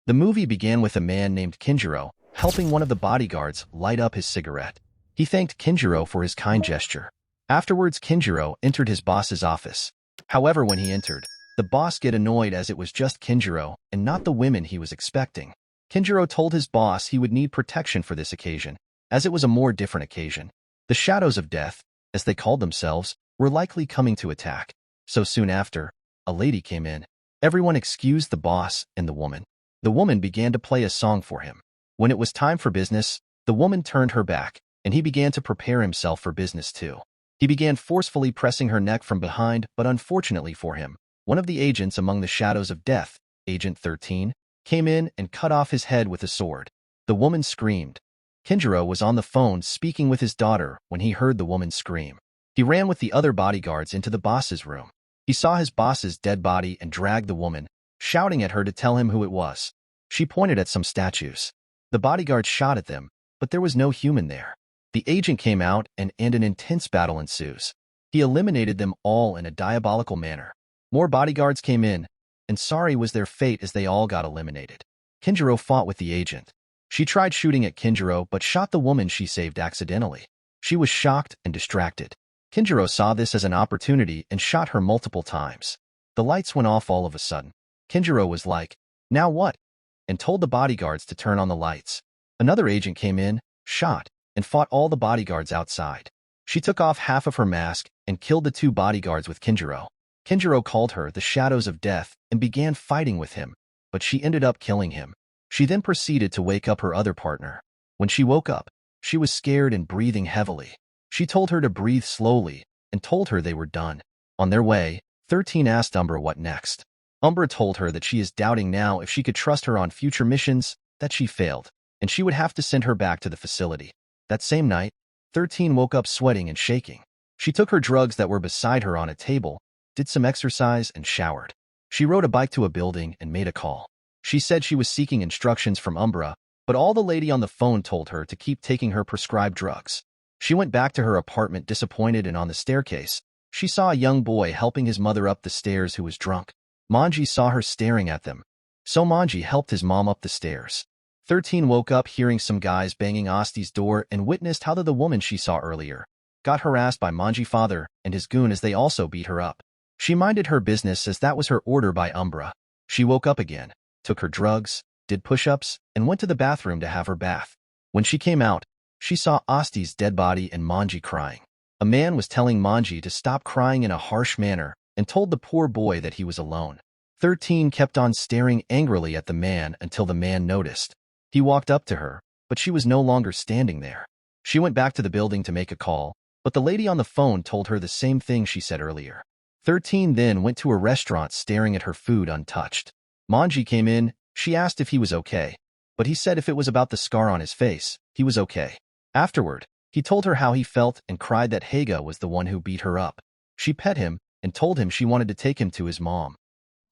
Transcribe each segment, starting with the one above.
The movie began with a man named Kenjiro helping one of the bodyguards light up his cigarette. He thanked Kenjiro for his kind gesture. Afterwards, Kenjiro entered his boss's office. However, when he entered, the boss got annoyed as it was just Kenjiro and not the women he was expecting. Kenjiro told his boss he would need protection for this occasion, as it was a more different occasion. The shadows of death, as they called themselves, were likely coming to attack. So soon after, a lady came in. Everyone excused the boss and the woman. The woman began to play a song for him. When it was time for business, the woman turned her back, and he began to prepare himself for business too. He began forcefully pressing her neck from behind, but unfortunately for him, one of the agents among the shadows of death, Agent 13, came in and cut off his head with a sword. The woman screamed. Kenjiro was on the phone speaking with his daughter when he heard the woman scream. He ran with the other bodyguards into the boss's room. He saw his boss's dead body and dragged the woman, shouting at her to tell him who it was. She pointed at some statues. The bodyguard shot at them, but there was no human there. The agent came out and an intense battle ensues. He eliminated them all in a diabolical manner. More bodyguards came in, and sorry was their fate as they all got eliminated. Kenjiro fought with the agent. She tried shooting at Kenjiro but shot the woman she saved accidentally. She was shocked and distracted. Kenjiro saw this as an opportunity and shot her multiple times. The lights went off all of a sudden. Kenjiro was like, "Now what?" and told the bodyguards to turn on the lights. Another agent came in, shot, and fought all the bodyguards outside. She took off half of her mask and killed the two bodyguards with Kenjiro. Kenjiro called her the Shadows of Death and began fighting with him, but she ended up killing him. She then proceeded to wake up her other partner. When she woke up, she was scared and breathing heavily. She told her to breathe slowly and told her they were done. On their way, 13 asked Umbra what next. Umbra told her that she is doubting now if she could trust her on future missions, that she failed, and she would have to send her back to the facility. That same night, 13 woke up sweating and shaking. She took her drugs that were beside her on a table, did some exercise, and showered. She rode a bike to a building and made a call. She said she was seeking instructions from Umbra, but all the lady on the phone told her to keep taking her prescribed drugs. She went back to her apartment disappointed, and on the staircase, she saw a young boy helping his mother up the stairs who was drunk. Monji saw her staring at them, so Monji helped his mom up the stairs. 13 woke up hearing some guys banging Osti's door and witnessed how the woman she saw earlier got harassed by Monji father and his goon as they also beat her up. She minded her business as that was her order by Umbra. She woke up again, took her drugs, did push-ups, and went to the bathroom to have her bath. When she came out, she saw Osti's dead body and Monji crying. A man was telling Monji to stop crying in a harsh manner and told the poor boy that he was alone. 13 kept on staring angrily at the man until the man noticed. He walked up to her, but she was no longer standing there. She went back to the building to make a call, but the lady on the phone told her the same thing she said earlier. 13 then went to a restaurant staring at her food untouched. Monji came in. She asked if he was okay, but he said if it was about the scar on his face, he was okay. Afterward, he told her how he felt and cried that Haga was the one who beat her up. She pet him and told him she wanted to take him to his mom.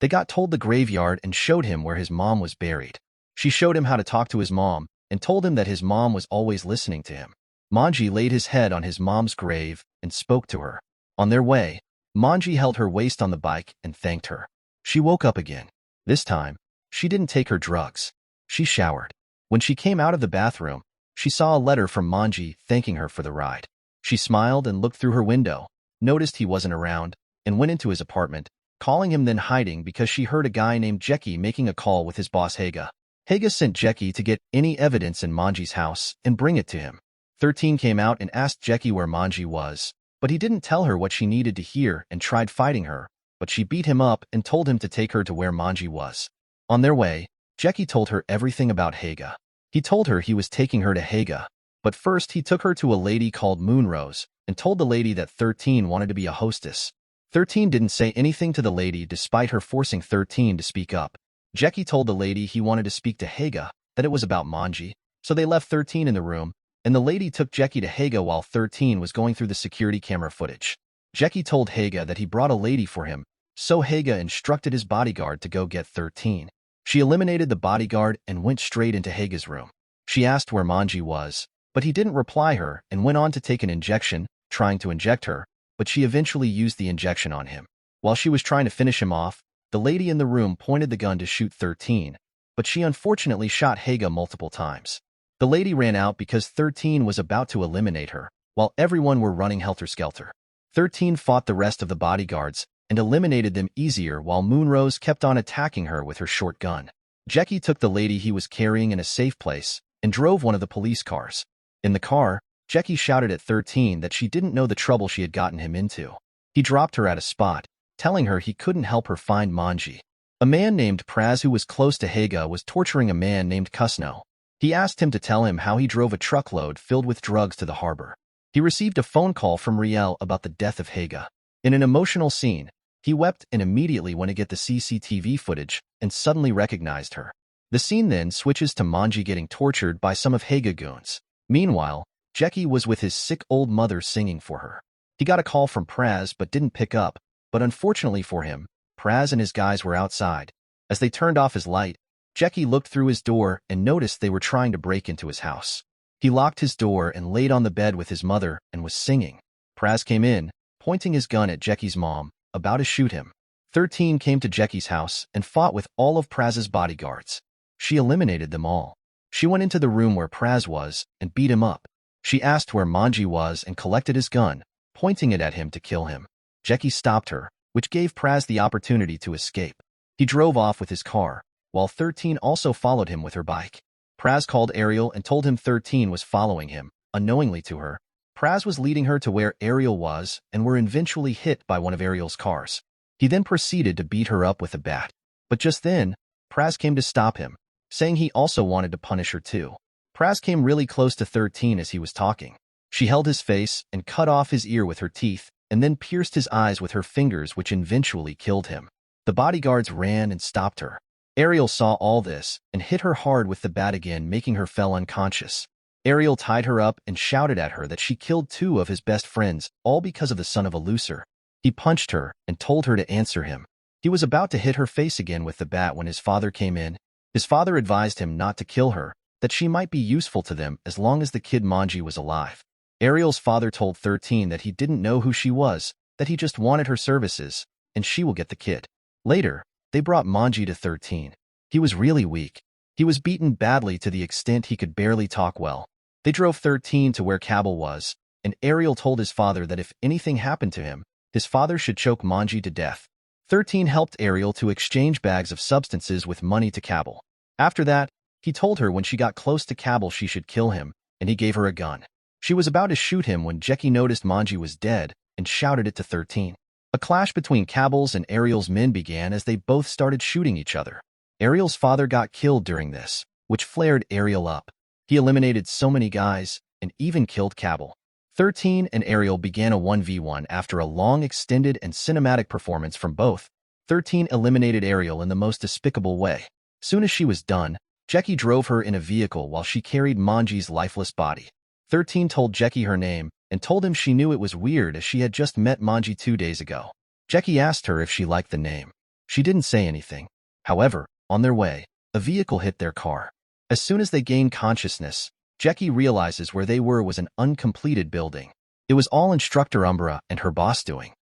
They got told the graveyard and showed him where his mom was buried. She showed him how to talk to his mom and told him that his mom was always listening to him. Monji laid his head on his mom's grave and spoke to her. On their way, Monji held her waist on the bike and thanked her. She woke up again. This time, she didn't take her drugs. She showered. When she came out of the bathroom, she saw a letter from Monji thanking her for the ride. She smiled and looked through her window, noticed he wasn't around, and went into his apartment, calling him then hiding because she heard a guy named Jeki making a call with his boss Haga. Haga sent Jeki to get any evidence in Monji's house and bring it to him. 13 came out and asked Jeki where Monji was, but he didn't tell her what she needed to hear and tried fighting her, but she beat him up and told him to take her to where Monji was. On their way, Jeki told her everything about Haga. He told her he was taking her to Haga, but first he took her to a lady called Moonrose and told the lady that 13 wanted to be a hostess. 13 didn't say anything to the lady despite her forcing 13 to speak up. Jeki told the lady he wanted to speak to Haga, that it was about Monji, so they left 13 in the room, and the lady took Jeki to Haga while 13 was going through the security camera footage. Jeki told Haga that he brought a lady for him, so Haga instructed his bodyguard to go get 13. She eliminated the bodyguard and went straight into Haga's room. She asked where Monji was, but he didn't reply her and went on to take an injection, trying to inject her, but she eventually used the injection on him. While she was trying to finish him off, the lady in the room pointed the gun to shoot 13, but she unfortunately shot Haga multiple times. The lady ran out because 13 was about to eliminate her, while everyone were running helter-skelter. 13 fought the rest of the bodyguards and eliminated them easier while Moonrose kept on attacking her with her short gun. Jackie took the lady he was carrying in a safe place and drove one of the police cars. In the car, Jackie shouted at 13 that she didn't know the trouble she had gotten him into. He dropped her at a spot, telling her he couldn't help her find Monji. A man named Praz who was close to Haga was torturing a man named Kusno. He asked him to tell him how he drove a truckload filled with drugs to the harbor. He received a phone call from Ariel about the death of Haga. In an emotional scene, he wept and immediately went to get the CCTV footage and suddenly recognized her. The scene then switches to Monji getting tortured by some of Haga goons. Meanwhile, Jackie was with his sick old mother singing for her. He got a call from Praz but didn't pick up, but unfortunately for him, Praz and his guys were outside. As they turned off his light, Jackie looked through his door and noticed they were trying to break into his house. He locked his door and laid on the bed with his mother and was singing. Praz came in, pointing his gun at Jackie's mom, about to shoot him. 13 came to Jackie's house and fought with all of Praz's bodyguards. She eliminated them all. She went into the room where Praz was and beat him up. She asked where Monji was and collected his gun, pointing it at him to kill him. Jackie stopped her, which gave Praz the opportunity to escape. He drove off with his car, while 13 also followed him with her bike. Praz called Ariel and told him 13 was following him, unknowingly to her. Praz was leading her to where Ariel was and were eventually hit by one of Ariel's cars. He then proceeded to beat her up with a bat. But just then, Praz came to stop him, saying he also wanted to punish her too. Praz came really close to 13 as he was talking. She held his face and cut off his ear with her teeth and then pierced his eyes with her fingers, which eventually killed him. The bodyguards ran and stopped her. Ariel saw all this and hit her hard with the bat again, making her fell unconscious. Ariel tied her up and shouted at her that she killed 2 of his best friends, all because of the son of a loser. He punched her and told her to answer him. He was about to hit her face again with the bat when his father came in. His father advised him not to kill her, that she might be useful to them as long as the kid Monji was alive. Ariel's father told 13 that he didn't know who she was, that he just wanted her services, and she will get the kid. Later, they brought Monji to 13. He was really weak. He was beaten badly to the extent he could barely talk well. They drove 13 to where Cabal was, and Ariel told his father that if anything happened to him, his father should choke Monji to death. 13 helped Ariel to exchange bags of substances with money to Cabal. After that, he told her when she got close to Cabal she should kill him, and he gave her a gun. She was about to shoot him when Jackie noticed Monji was dead and shouted it to 13. A clash between Cabal's and Ariel's men began as they both started shooting each other. Ariel's father got killed during this, which flared Ariel up. He eliminated so many guys and even killed Cabal. 13 and Ariel began a 1v1 after a long, extended, and cinematic performance from both. 13 eliminated Ariel in the most despicable way. Soon as she was done, Jackie drove her in a vehicle while she carried Monji's lifeless body. 13 told Jackie her name and told him she knew it was weird as she had just met Monji 2 days ago. Jackie asked her if she liked the name. She didn't say anything. However, on their way, a vehicle hit their car. As soon as they gained consciousness, Jackie realizes where they were was an uncompleted building. It was all Instructor Umbra and her boss doing.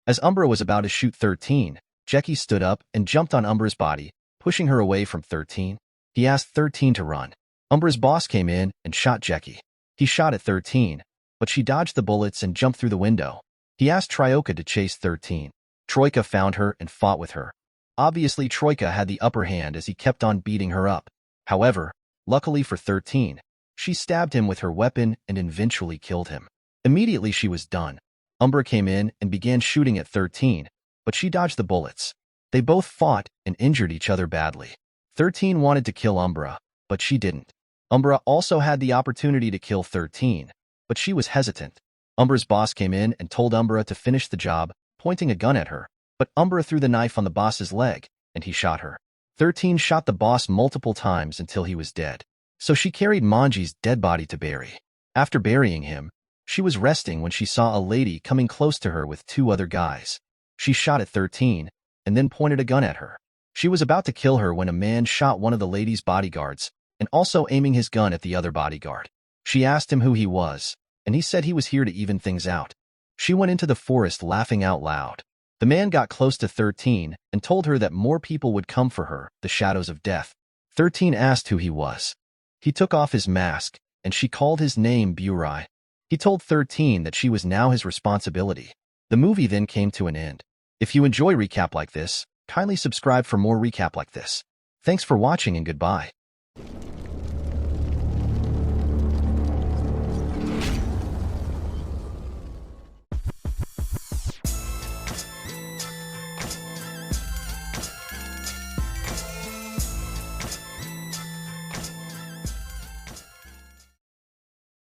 As Umbra was about to shoot 13, Jackie stood up and jumped on Umbra's body, pushing her away from 13. He asked 13 to run. Umbra's boss came in and shot Jackie. He shot at 13, but she dodged the bullets and jumped through the window. He asked Troika to chase 13. Troika found her and fought with her. Obviously, Troika had the upper hand as he kept on beating her up. However, luckily for 13, she stabbed him with her weapon and eventually killed him. Immediately she was done. Umbra came in and began shooting at 13, but she dodged the bullets. They both fought and injured each other badly. 13 wanted to kill Umbra, but she didn't. Umbra also had the opportunity to kill 13, but she was hesitant. Umbra's boss came in and told Umbra to finish the job, pointing a gun at her, but Umbra threw the knife on the boss's leg, and he shot her. 13 shot the boss multiple times until he was dead. So she carried Monji's dead body to bury. After burying him, she was resting when she saw a lady coming close to her with 2 other guys. She shot at 13, and then pointed a gun at her. She was about to kill her when a man shot one of the lady's bodyguards, and also aiming his gun at the other bodyguard. She asked him who he was, and he said he was here to even things out. She went into the forest laughing out loud. The man got close to 13 and told her that more people would come for her, the shadows of death. 13 asked who he was. He took off his mask, and she called his name Burai. He told 13 that she was now his responsibility. The movie then came to an end. If you enjoy recap like this, kindly subscribe for more recap like this. Thanks for watching and goodbye.